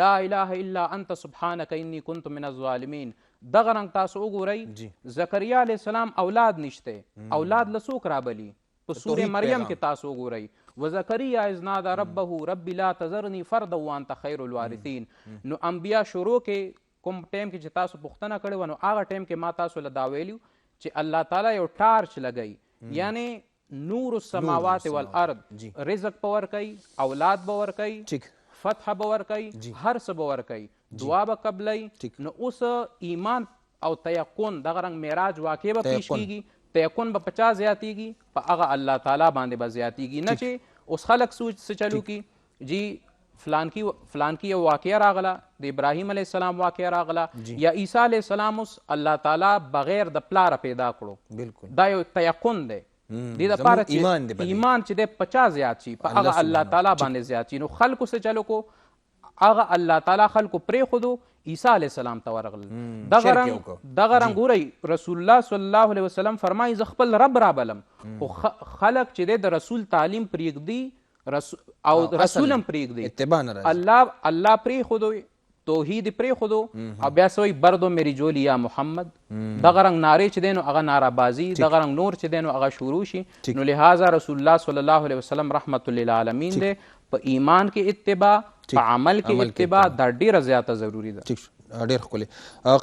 لا اله الا انت سبحانك انی كنت من الظالمین دغه رنګ تاسو وګورئ زکریا علیه السلام اولاد نشته اولاد له څوک رابلي په سورې مریم کې تاسو وګورئ وزکریا اذ نادى ربه رب لا تذرني فردا وانت خیر الوارثین نو انبیا شروع کې کوم ټایم کې چې تاسو پوښتنه کړې وه نو هغه ټایم کې ما تاسو له دا ویلي چې الله تعالی یو ټارچ لګوي یعنی نور السماوات والارض رزق به ورکوي اولاد به ورکوي فتح به ورکوي هر څه به ورکوي دعا به قبلوي نو اوس ایمان او تیقن دغه رنګ معراج واقع به پیش کیږي تیقن به 50 زیاتیږي په هغه الله تعالی باندې به زیاتیږي نه چې اوس خلک سوچ څه چلو کی جی فلان کی یو واقعه راغله د ابراهیم علیه السلام واقعه راغله یا عیسی علیه السلام اوس الله تعالی بغیر د پلاره پیدا کړو بالکل دا یو تیقن دی دې دپاره چې ایمان چې دی 50 زیات شي په هغه الله تعالی باندې زیات شي نو خلکو څه چلو کو هغه الله تعالی خلکو پرېښودو عیسی علیه السلام ته ورغلل. دغه رنګ ګورئ رسول الله صلی الله علیه وسلم فرمایي زه خپل رب رابلم، خو خلک چې دی د رسول تعلیم پرېږدي او رسول هم پرېږدي، الله پرېښودو، توحید پرېښودو او بیا څه وایي بردو مې رجولي یا محمد. دغه رنګ نارې چې دی نو هغه نارابازي، دغه رنګ نور چې دی نو هغه شروع شي. نو لہذا رسول الله صلی الله علیه وسلم رحمت للعالمین دی. په ایمان کې اتباع، په عمل کې اتباع، دا ډیره زیاته ضروری ده. ډیر ښکلی.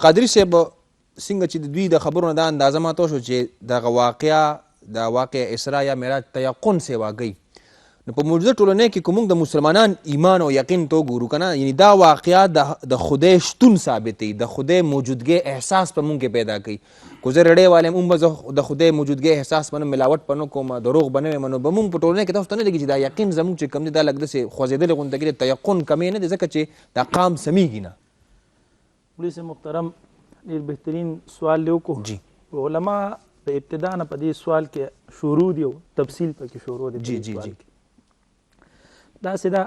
قادري صاحب څنګه چې د دوی د خبرونو دا اندازه ماته وشو چې دغه واقع اسراء یا معراج تیقن سیوا کوي، نو په موجوده ټولنه کې که موږ د مسلمانان ایمان او یقین تو ګورو که نه، یعنی دا واقعه د خدای شتون ثابتوي، د خدای موجودګۍ احساس په موږ کې پیدا کوي. که زه رډۍ والی یم به زه د خدای موجودګۍ احساس به نه ملاوټ به نه کوم، دروغ به نه ویم، نو به موږ په ټولنه کې تاسو ته نه لګي چې دا یقین زموږ چې کوم دی دا لږ داسې خوځېدلې غونته کې د تیقن کمې نه دی، ځکه چې دا قام سمیږي نه. پولیس محترم ډېر بهترین سوال دی وکړو. علما د ابتدا نه په دې سوال کې شروع دي او تفصیل پکې شروع دی. داسې ده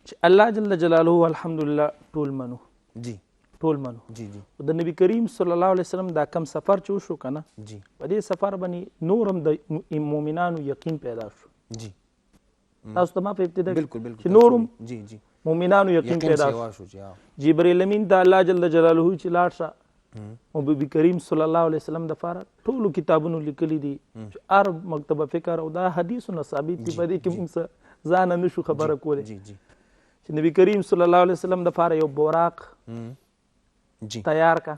چې الله جل جلاله الحمدلله ټول منو، ټول منو. د نبی کریم صلی الله علیه وسلم دا کم سفر چې وشو که نه، په دې سفر باندې نور هم د مؤمنانو یقین پیدا شو. تاسو ته ما په ابتدا چې نور هم مؤمنانو یقین پیدا شو. جبرئیل امین ته الله جل جلاله چې لاړ شه او نبی کریم صلی الله علیه وسلم دپاره ټولو کتابونو لیکلي دي، هر مکتبه فکر او دا حدیثونه ثابت دي، په دې کې موږ ځانه نشو خبره کولی چې نبی کریم صلی الله علیه وسلم دپاره یو بوراق تیار کا.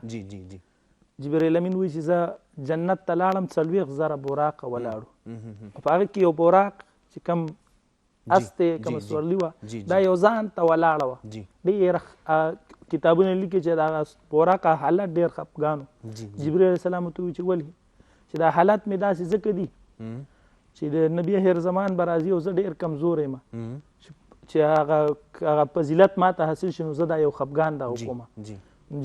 جبرئیل امین وایي چې زه جنت ته لاړم 40,000 بوراقه ولاړو، په هغه کې یو بوراق چې کم استه کوم سورلی وه دا یو ځان ته ولاړه وه. ډېر کتابونه لیکي چې دا بوراقه حالت ډېر خفګان و. جبرئیل علیه السلام ورته ووایي چې ولې، چې دا حالت مې داسې ځکه دي چې د نبی هر زمان به راځي او زه ډېر کمزور یم، چې هغه فضیلت ما ته حاصل شي نو زه دا یو خفګان دا وکومه.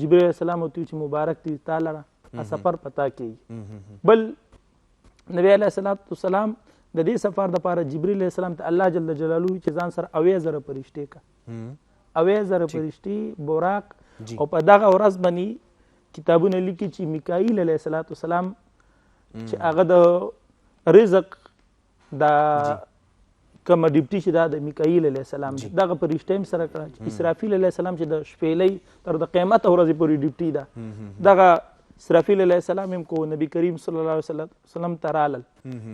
جبرئیل علیه السلام ورته ووایي چې مبارک دي تا لره سفر پتا کېږي. بل نبی علیه السلام د دې سفر دپاره جبرئیل علیه السلام ته الله جل جلاله چې ځان سره 80,000 فرشتې کا، 80,000 فرشتې بوراق. او په دغه ورځ باندې کتابونه لیکي چې میکائیل علیه السلام چې هغه د رزق دا کومه ډیوټي چې دا د میکائیل علیه السلام دغه فرشته هم سره کړه. اسرافیل علیه السلام چې د شپېلۍ تر د قیامت ورځې پورې ډیوټي ده، دغه اسرافیل علیه السلام هم کو نبی کریم صلی الله علیه وسلم ته رالل.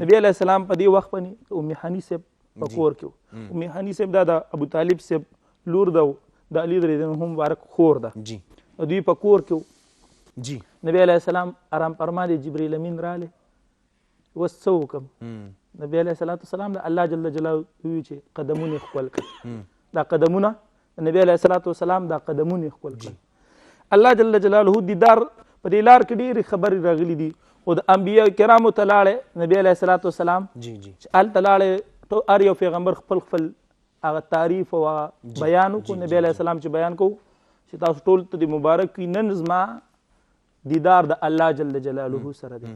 نبی علیه السلام په دې وخت باندې ام حنی صاحب په کور کې و. ام حنی صاحب دا د ابو طالب صاحب لور ده، د علی رضی الله عنه مبارک خور ده، دوی په کور کې و. نبی علیه السلام آرام فرما دی، جبرئیل امین رالی اوس څه وکړم؟ نبی علیه السلام د الله جل جلاله وایي چې قدمونه ښکل کړه. دا قدمونه نبی علیه السلام دا قدمونه ښکل کړه. الله جل جلاله دیدار په دې لار کې ډېرې خبرې راغلي دي او د انبیاء کرامو ته لاړې نبی علیه السلام چې هلته لاړې هر یو پیغمبر خپل هغه تعریف او بیان وکړو. نبی علیه السلام چې بیان کوو چې تاسو ټول ته د مبارک وي، نن زما دیدار د الله جل جلاله سره دی.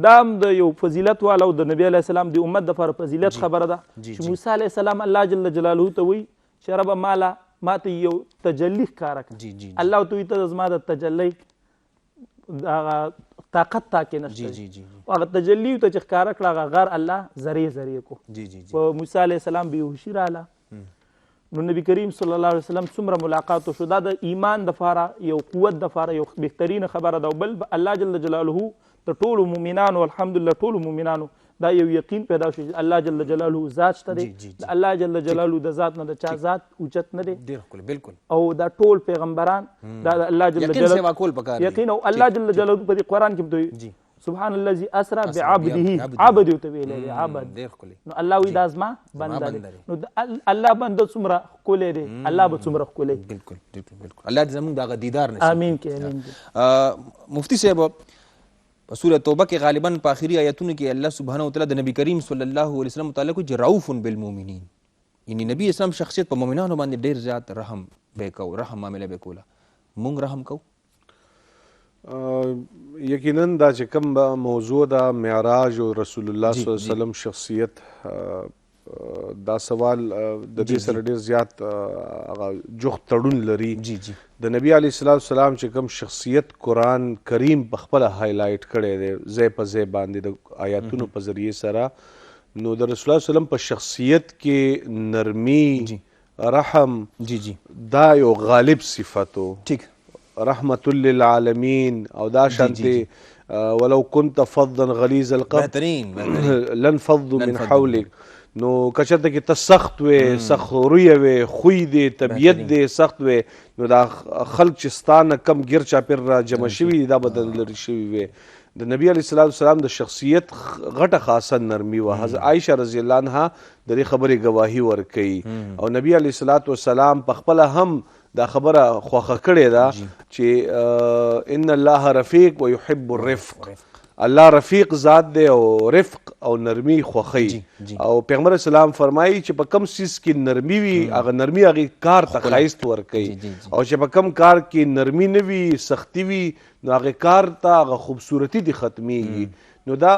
دا هم د یو فضیلت والا او د نبی علیه السلام د امت دپاره فضیلت خبره ده چې موسی علیه السلام الله جل جلاله ته وایي چې ربه ماته یو تجلی ښکاره کړه. الله ورته وایي ته زما د تجلی هغه طاقت تا کې نشته، هغه تجلی ته چې ښکاره کړه هغه غر الله ذرې کو. په موسی علیه السلام بېهوشي راله، نو نبی کریم صلی الله علیه وسلم څومره ملاقات وشو. دا د ایمان دپاره یو قوت دپاره یو بهترینه خبره ده. بل الله جل جلاله د ټولو مؤمنانو الحمدلله ټولو مؤمنانو دا یو یقین پیدا شو چې الله جل جلاله ذات شته دی، د الله جل جلاله د ذات نه د چا ذات اوچت نه دی. او دا ټول پیغمبران دا د الله جل جلاله یقین او الله جل جلاله په دې قرآن کې دوی سبحان الذي اسرا بعبده، عبد ته ویلې دی عبد. نو الله وی دا زما بنده دی، نو الله بنده څومره ښکلی دی، الله به څومره ښکلی. بالکل الله دې زموږ دغه دیدار نصیب. امین کې امین. مفتی صاحب په سورۃ توبه کې غالبا په آخري آیتونو کې الله سبحانه وتعالی د نبی کریم صلی الله علیه وسلم متعلق چې رؤوف بالمؤمنین، یعنی نبی اسلام شخصیت په مؤمنانو باندې ډیر زیات رحم به کو، رحم معامله به کوله. مونږ رحم کو؟ یقینا دا چې کوم موضوع دا معراج او رسول الله صلی الله علیه وسلم شخصیت دا سوال د دې سره ډېر زیات هغه جوخت تړون لري. د نبی علیه السلام چې کوم شخصیت قرآن کریم په خپله هایلایټ کړی دی ځای په ځای باندې د آیاتونو په ذریعې سره، نو د رسول الله وسلم په شخصیت کې نرمي، رحم دا یو غالب صفت و. رحمت للعالمین او دا شانتې ولو كنت فظا غلیظ القلب لانفضوا من حولک. نو کچرته کې ته سخت وې، سخت رویه وې، خوی دی، طبیعت دی سخت وې، نو دا خلک چې ستا نه کم ګیر چاپېر را جمع شوي دا به د لرې شوي وې. د نبی علیه السلام د شخصیت غټه خاصه نرمي وه. حضرت عایشه رضی الله عنها د دې خبرې ګواهي ورکوي او نبی علیه السلام په خپله هم دا خبره خوښه کړې ده چې ان الله رفیق و یحب الرفق. الله رفیق ذات دی او رفق او نرمي خوښوي. او پیغمبر اسلام فرمایي چې په کم څیز کې نرمي وي هغه نرمي هغې کار ته ښایست ورکوي، او چې په کم کار کې نرمي نه وي، سختي وي، نو هغې کار ته هغه خوبصورتي دې ختمیږي. نو دا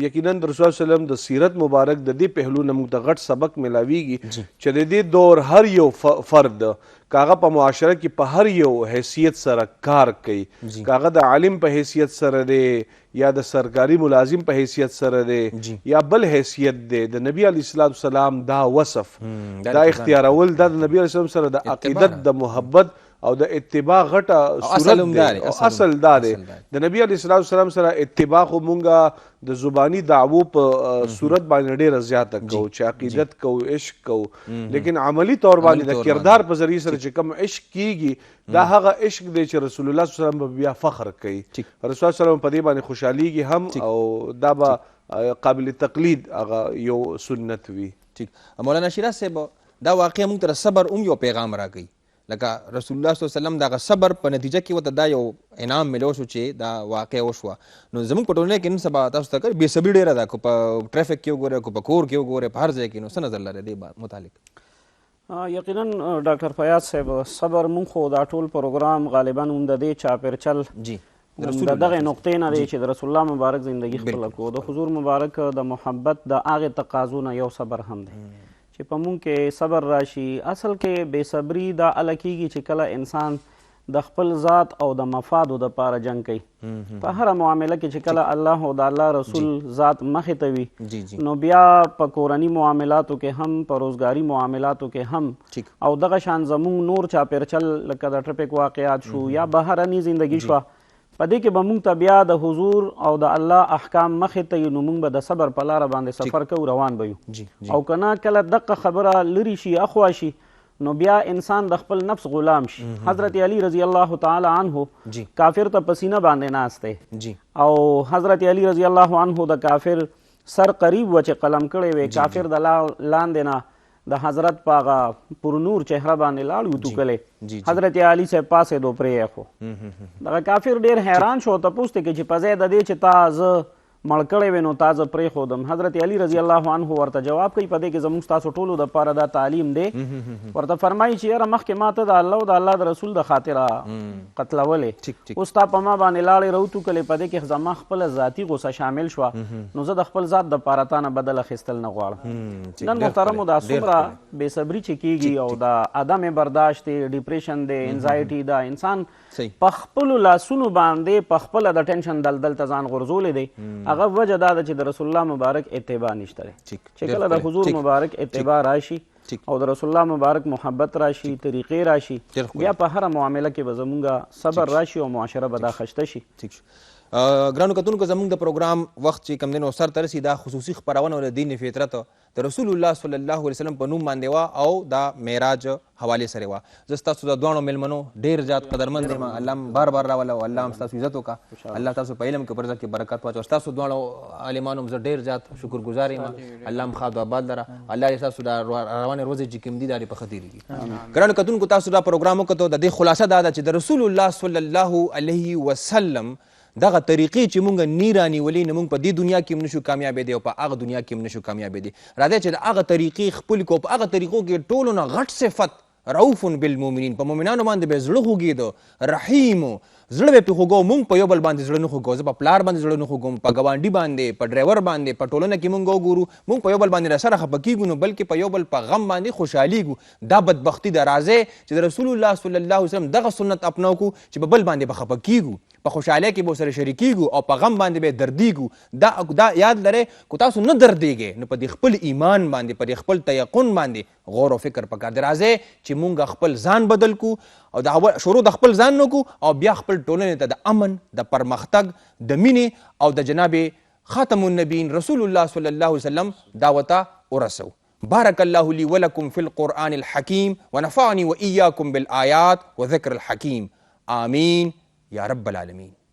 یقینا د رسول الله وسلم د سیرت مبارک د دې پهلو نه موږ ته غټ سبق میلاویږي چې د دې دور هر یو فرد که هغه په معاشره کې په هر یو حیثیت سره کار کوي، که هغه د عالم په حیثیت سره دی یا د سرکاري ملازم په حیثیت سره دی یا بل حیثیت دی، د نبی علیه السلام دا وصف دا اختیارول دا د نبی علیه السلام سره د عقیدت، د محبت او د اتباع غټه صورت دی او اصل دا دی. د نبی علیه السلام سره اتباع خو مونږه د زبانی دعوو په صورت باندې ډېره زیاته کوو چې عقیدت کوو، عشق کوو، لیکن عملی طور باندې د کردار په ذریعه سره چې کوم عشق کیږي دا هغه عشق دی چې رسول الله صلی الله علیه وسلم بیا فخر کوي. رسول الله صلی الله علیه وسلم په دې باندې خوشحالیږي هم او دا به قابل تقلید هغه یو سنت وي. مولانا شیراز صاحب دا واقعا موږ ته صبر هم یو پیغام راکوي، لکه رسول الله صلی الله علیه وسلم دغه صبر په نتیجه کې ورته دا یو انعام ملو شو چې دا واقع وشوه. نو زموږ په ټولنه کې نن سبا تاسو ته بې صبري ډېره ده، که په ټرافیک کې وګورئ، که په کور کې وګورئ، په هر ځای کې. نو څه نظر لرئ دې متعلق؟ یقینا ډاکټر فیاض صاحب صبر مونږ خو دا ټول پروګرام غالبا هم د دې چاپېرچل د دغه نقطې نه دی چې د رسول الله مبارک زندگی خپله کړو، د حضور مبارک د محبت د هغې تقاضو نه یو صبر هم دی چې په مونږ کې صبر راشي. اصل کې بې صبري دا اله کېږي چې کله انسان د خپل ذات او د مفادو دپاره جنګ کوي. په هره معامله کې چې کله الله او د الله رسول ذات مخې ته وي نو بیا په کورني معاملاتو کې هم، په روزګاري معاملاتو کې هم، او دغه شان زمونږ نور چاپېرچل لکه د ټرپک واقعات شو یا بهرني زندگی شوه، په دې کې به مونږ ته بیا د حضور او د الله احکام مخې ته یو، نو مونږ به د صبر په لاره باندې سفر کوو، روان به یو. او که نه کله دقه خبره لرې شي، اخوا شي، نو بیا انسان د خپل نفس غلام شي. حضرت علی رضی الله تعالی عنه کافر ته پسینه باندې ناست دی او حضرت علی رضی الله عنه د کافر سر قریب و چې قلم کړی وی، کافر د لاندې نه د حضرت په هغه پرنور چهره باندې لاړ وتوکلی، حضرت علی صاحب پاسې دو پرې خو دغه کافر ډېر حیران شو، تپوس ته کې چې په ځای د دې چې تا زه مړ کړی وی نو تا زه پرېښودم. حضرت علی رضی الله عنه ورته جواب کوي په دې کې زموږ ستاسو ټولو دپاره دا تعلیم دی. ورته فرمایي چې یاره مخکې ما ته د الله او د الله د رسول د خاطره قتلولې، اوس تا په ما باندې لاړې راوتوکلې، په دې کې زما خپله ذاتي غوسه شامل شوه، نو زه د خپل ذات دپاره تا نه بدل اخیستل نه غواړم. نن محترمو دا څومره بې صبري چې کېږي او د عدم برداشت دی، ډیپریشن دی، انزایټي دا انسان په خپلو لاسونو باندې په خپله د ټینشن دلدل ته ځان غورځولی دی، هغه وجه دا ده چې د رسول الله مبارک اتباع نشته دی. چې کله د حضور مبارک اتباع راشي او د رسول الله مبارک محبت راشي، طریقې راشي، بیا په هره معامله کې به زمونږ صبر راشي او معاشره به دا خشته شي. ګرانو کتونکو، زموږ د پروګرام وخت چې کوم دی نو سر ته رسي، دا خصوصي خپرونه د دین فطرت د رسول الله صلی الله علیه وسلم په نوم باندې وه او دا معراج حوالې سره وه. زه ستاسو د دواړو میلمنو ډېر زیات قدرمند یم، الله هم بار بار راوله او الله هم ستاسو عزت وکړه، الله تاسو په علم کې پر ځکه کې برکت واچوه. ستاسو دواړو عالمانو هم زه ډېر زیات شکرګزار یم، الله هم ښاد آباد لره، الله دې ستاسو دا روانې ورځې چې کوم دي دا دې په ښه تېرېږي. ګرانو کتونکو، تاسو دا پروګرام وکتو، د دې خلاصه دا ده چې د رسول الله صلی الله علیه وسلم دغه طریقې چې مونږ نه رانیولې، نه مونږ په دې دنیا کې هم نشو کامیابېدی او په هغه دنیا کې هم نشو کامیابېدی. راځئ چې د هغه طریقې خپلې کړو، په هغه طریقو کې ټولو نه غټ صفت رؤوف بالمؤمنین، په مؤمنانو باندې به زړه خوږېده، رحیم زړه به پې خوږو. مونږ په یو بل باندې زړه نه خوږو، زه په پلار باندې زړه نه خوږم، په ګاونډي باندې، په ډرایور باندې، په ټولنه کې مونږ وګورو مونږ په یو بل باندې سره خفه کېږو نو بلکې په یو بل په غم باندې خوشحالېږو. دا بدبختي ده. راځئ چې د رسول الله صلی الله علیه وسلم دغه سنت اپناو کړو چې په بل باندې به خفه کېږو، په خوشحالۍ کې به سره شریکېږو او په غم باندې به دردېږو. دا یاد لرئ که تاسو نه دردېږئ نو په دې خپل ایمان باندې، په دې خپل تیقن باندې غور او فکر پکار دی. راځئ چې مونږ خپل ځان بدل کړو او شروع د خپل ځان نه کړو او بیا خپل ټولنې ته د امن، د پرمختګ، د مینې او د جناب خاتم النبیین رسول الله صلی الله علیه وسلم دعوت ورسو. بارك الله لي ولكم في القرآن الحكيم ونفعني وإياكم بالآيات وذكر الحكيم. آمين يا رب العالمين.